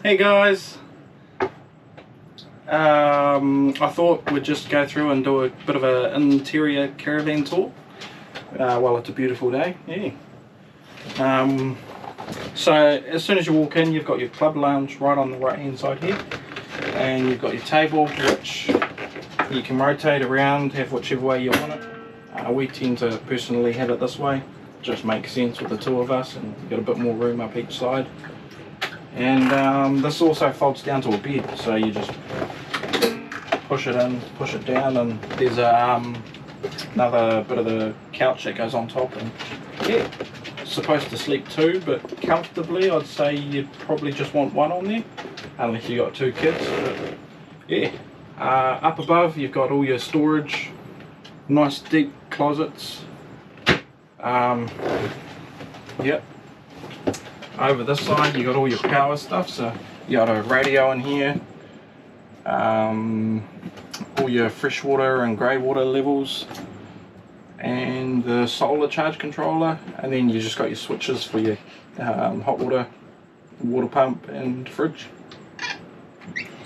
Hey guys, I thought we'd just go through and do a bit of an interior caravan tour while it's a beautiful day. So as soon as you walk in, you've got your club lounge right on the right hand side here, and you've got your table which you can rotate around, have whichever way you want it. We tend to personally have it this way, just makes sense with the two of us, and you've got a bit more room up each side. And this also folds down to a bed, so you just push it in, push it down, and there's another bit of the couch that goes on top. And yeah, it's supposed to sleep two, but comfortably I'd say you'd probably just want one on there, unless you got two kids. But yeah, up above you've got all your storage, nice deep closets. Yep. Over this side you got all your power stuff, so you got a radio in here, all your freshwater and grey water levels, and the solar charge controller, and then you just got your switches for your hot water, water pump and fridge.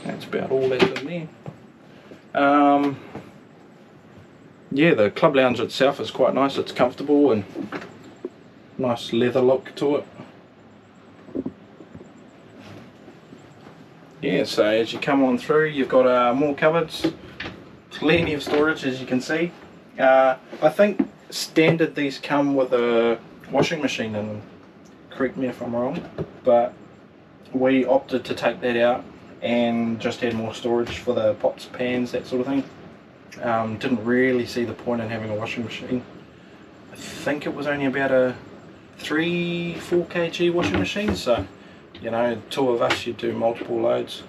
That's about all that's in there. Yeah, the club lounge itself is quite nice, it's comfortable and nice leather look to it. Yeah, so as you come on through, you've got more cupboards, plenty of storage as you can see. I think standard these come with a washing machine in them, correct me if I'm wrong, but we opted to take that out and just add more storage for the pots, pans, that sort of thing. Didn't really see the point in having a washing machine. I think it was only about a 3-4 kg washing machine, so you know, two of us, you'd do multiple loads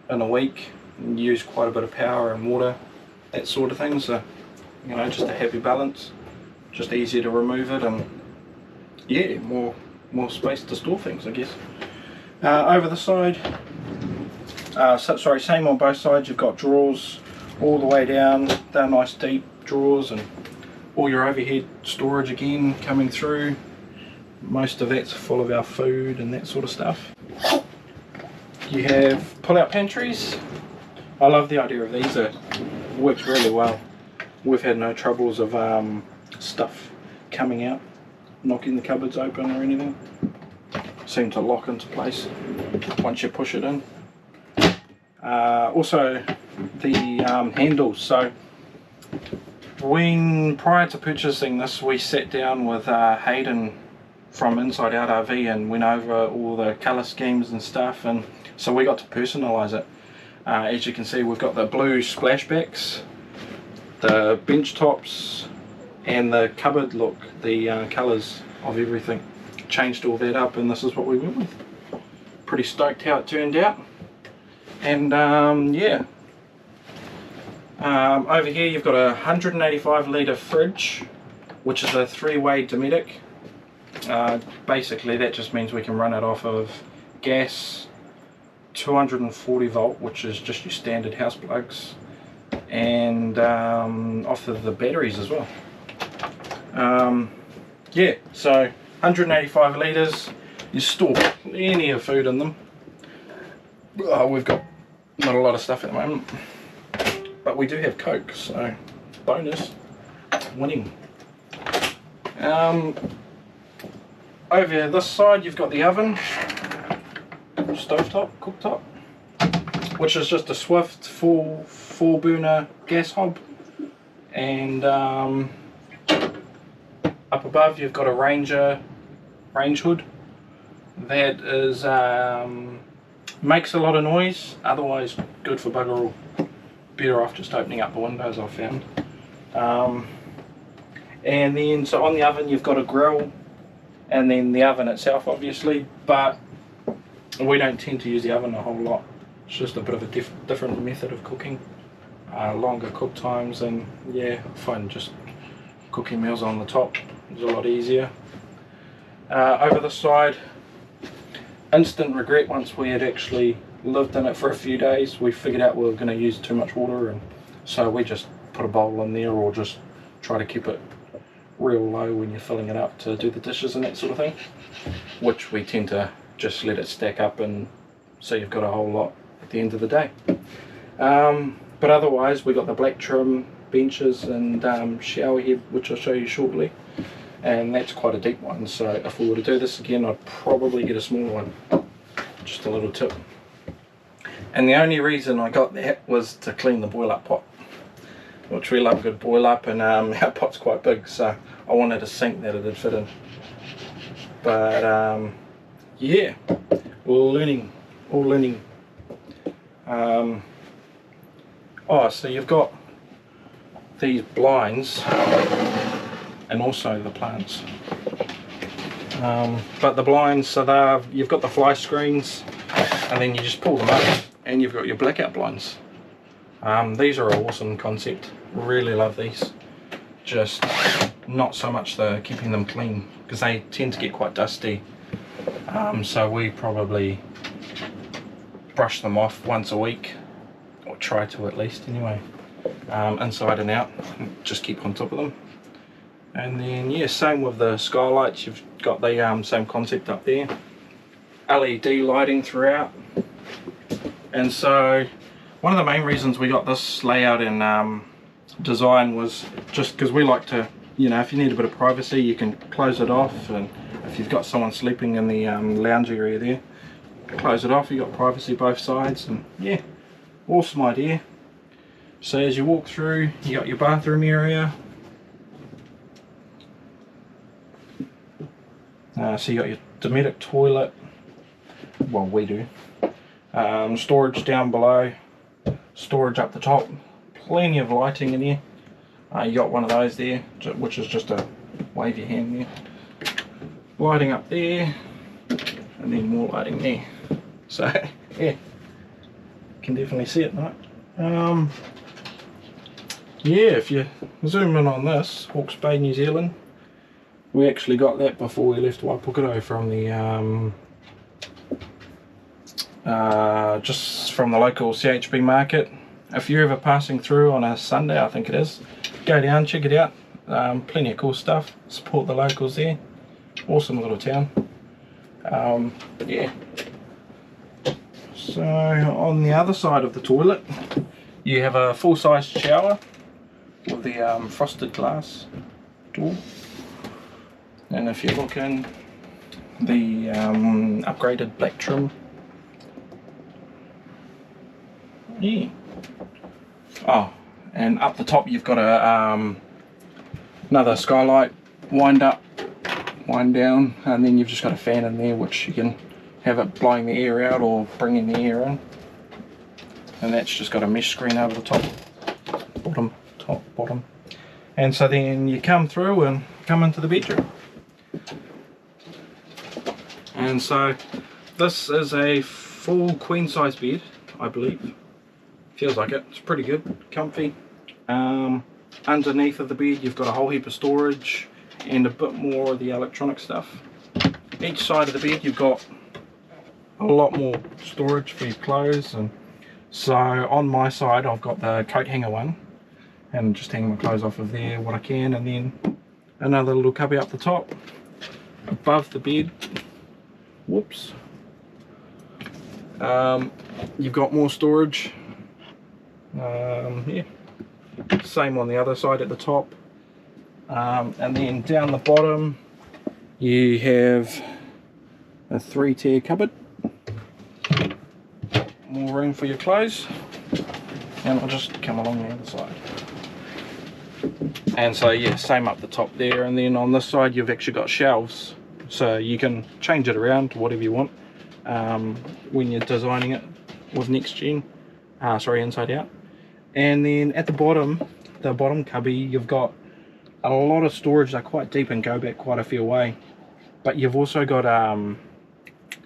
in a week and use quite a bit of power and water, that sort of thing. So, you know, just a happy balance, just easier to remove it, and yeah, more space to store things, I guess. Over the side, sorry, same on both sides. You've got drawers all the way down. They're nice deep drawers, and all your overhead storage again coming through. Most of that's full of our food and that sort of stuff. You have pull-out pantries. I love the idea of these. It works really well. We've had no troubles of stuff coming out, knocking the cupboards open or anything. Seem to lock into place once you push it in. Also the handles. So prior to purchasing this, we sat down with Hayden from Inside Out RV and went over all the colour schemes and stuff, and so we got to personalise it. As you can see, we've got the blue splashbacks, the bench tops, and the cupboard look, the colours of everything. Changed all that up, and this is what we went with. Pretty stoked how it turned out. And yeah, over here you've got a 185 litre fridge, which is a 3-way Dometic. Basically that just means we can run it off of gas, 240 volt, which is just your standard house plugs, and off of the batteries as well. Yeah, so 185 litres, you store plenty of food in them. We've got not a lot of stuff at the moment, but we do have Coke, so bonus, winning. Over this side you've got the oven, stovetop, cooktop, which is just a Swift 4 burner gas hob, and up above you've got a range hood that is makes a lot of noise, otherwise good for bugger all. Better off just opening up the windows, I've found. And then so on the oven you've got a grill, and then the oven itself obviously, but we don't tend to use the oven a whole lot. It's just a bit of a different method of cooking, longer cook times, and yeah, I find just cooking meals on the top is a lot easier. Over the side, instant regret once we had actually lived in it for a few days. We figured out we were going to use too much water, and so we just put a bowl in there, or just try to keep it real low when you're filling it up to do the dishes and that sort of thing, which we tend to just let it stack up and so you've got a whole lot at the end of the day. But otherwise we got the black trim benches and shower head, which I'll show you shortly, and that's quite a deep one, so if we were to do this again I'd probably get a smaller one. Just a little tip. And the only reason I got that was to clean the boil up pot, which we love a good boil up, and our pot's quite big, so I wanted a sink that it'd fit in. But yeah, all learning. Oh, so you've got these blinds and also the plants. But the blinds, so you've got the fly screens, and then you just pull them up and you've got your blackout blinds. These are an awesome concept, really love these. Just not so much the keeping them clean, because they tend to get quite dusty, so we probably brush them off once a week, or try to at least anyway, inside and out, just keep on top of them. And then yeah, same with the skylights, you've got the same concept up there, LED lighting throughout. And so one of the main reasons we got this layout and design was just because we like to, you know, if you need a bit of privacy you can close it off, and if you've got someone sleeping in the lounge area there, close it off, you've got privacy both sides. And yeah, awesome idea. So as you walk through, you got your bathroom area, so you got your Dometic toilet, well we do, storage down below, storage up the top, plenty of lighting in here. You got one of those there, which is just a wave your hand there, lighting up there, and then more lighting there. So yeah, can definitely see it at night. Yeah, if you zoom in on this, Hawke's Bay, New Zealand, we actually got that before we left Waipukurau from the just from the local CHB market. If you're ever passing through on a Sunday, I think it is, go down, check it out. Plenty of cool stuff, support the locals there. Awesome little town. Yeah. So on the other side of the toilet you have a full-size shower with the frosted glass door, and if you look in, the upgraded black trim. Yeah. Oh, and up the top you've got a another skylight, wind up, wind down, and then you've just got a fan in there which you can have it blowing the air out or bringing the air in. And that's just got a mesh screen over the top, bottom. And so then you come through and come into the bedroom. And so this is a full queen size bed, I believe. Feels like it. It's pretty good, comfy. Underneath of the bed you've got a whole heap of storage and a bit more of the electronic stuff. Each side of the bed you've got a lot more storage for your clothes. And so on my side I've got the coat hanger one, and just hang my clothes off of there what I can, and then another little cubby up the top. Above the bed, whoops, you've got more storage. Yeah, same on the other side at the top, and then down the bottom you have a 3-tier cupboard, more room for your clothes, and I'll just come along the other side. And so yeah, same up the top there, and then on this side you've actually got shelves, so you can change it around to whatever you want when you're designing it with Nextgen, sorry, inside out. And then at the bottom cubby, you've got a lot of storage. They're quite deep and go back quite a fair way, but you've also got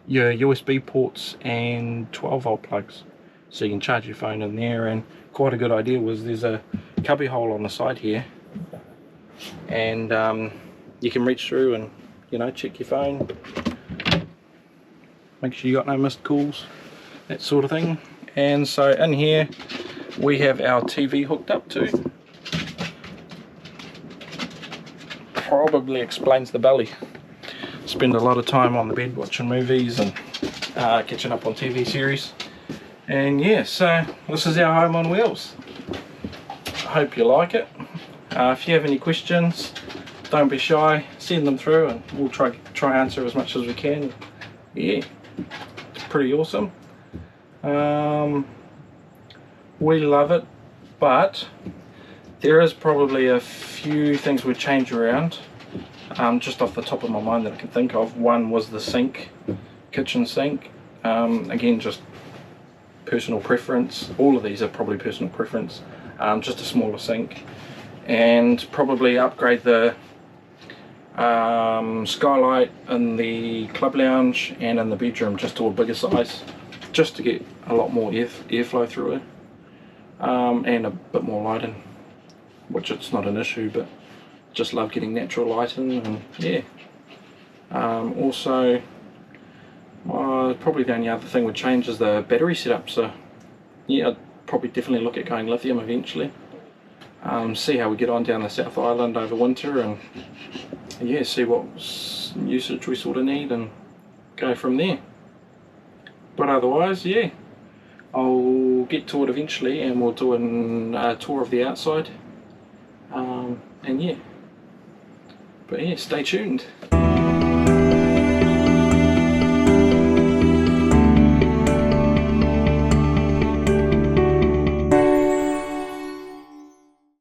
your USB ports and 12-volt plugs, so you can charge your phone in there. And quite a good idea was there's a cubby hole on the side here, and you can reach through and, you know, check your phone, make sure you got no missed calls, that sort of thing. And so in here we have our TV hooked up to. Probably explains the belly. Spend a lot of time on the bed watching movies and catching up on TV series. And yeah, so this is our home on wheels. I hope you like it. If you have any questions, don't be shy, send them through and we'll try answer as much as we can. Yeah, it's pretty awesome. We love it, but there is probably a few things we'd change around, just off the top of my mind that I can think of. One was the sink, kitchen sink. Again, just personal preference. All of these are probably personal preference. Just a smaller sink, and probably upgrade the skylight in the club lounge and in the bedroom just to a bigger size, just to get a lot more airflow through it, and a bit more lighting, which it's not an issue, but just love getting natural light in. And yeah, also probably the only other thing would change is the battery setup. So yeah, I'd probably definitely look at going lithium eventually. See how we get on down the South Island over winter, and yeah, see what usage we sort of need and go from there. But otherwise, yeah, I'll get to it eventually and we'll do a tour of the outside. And yeah, but yeah, stay tuned.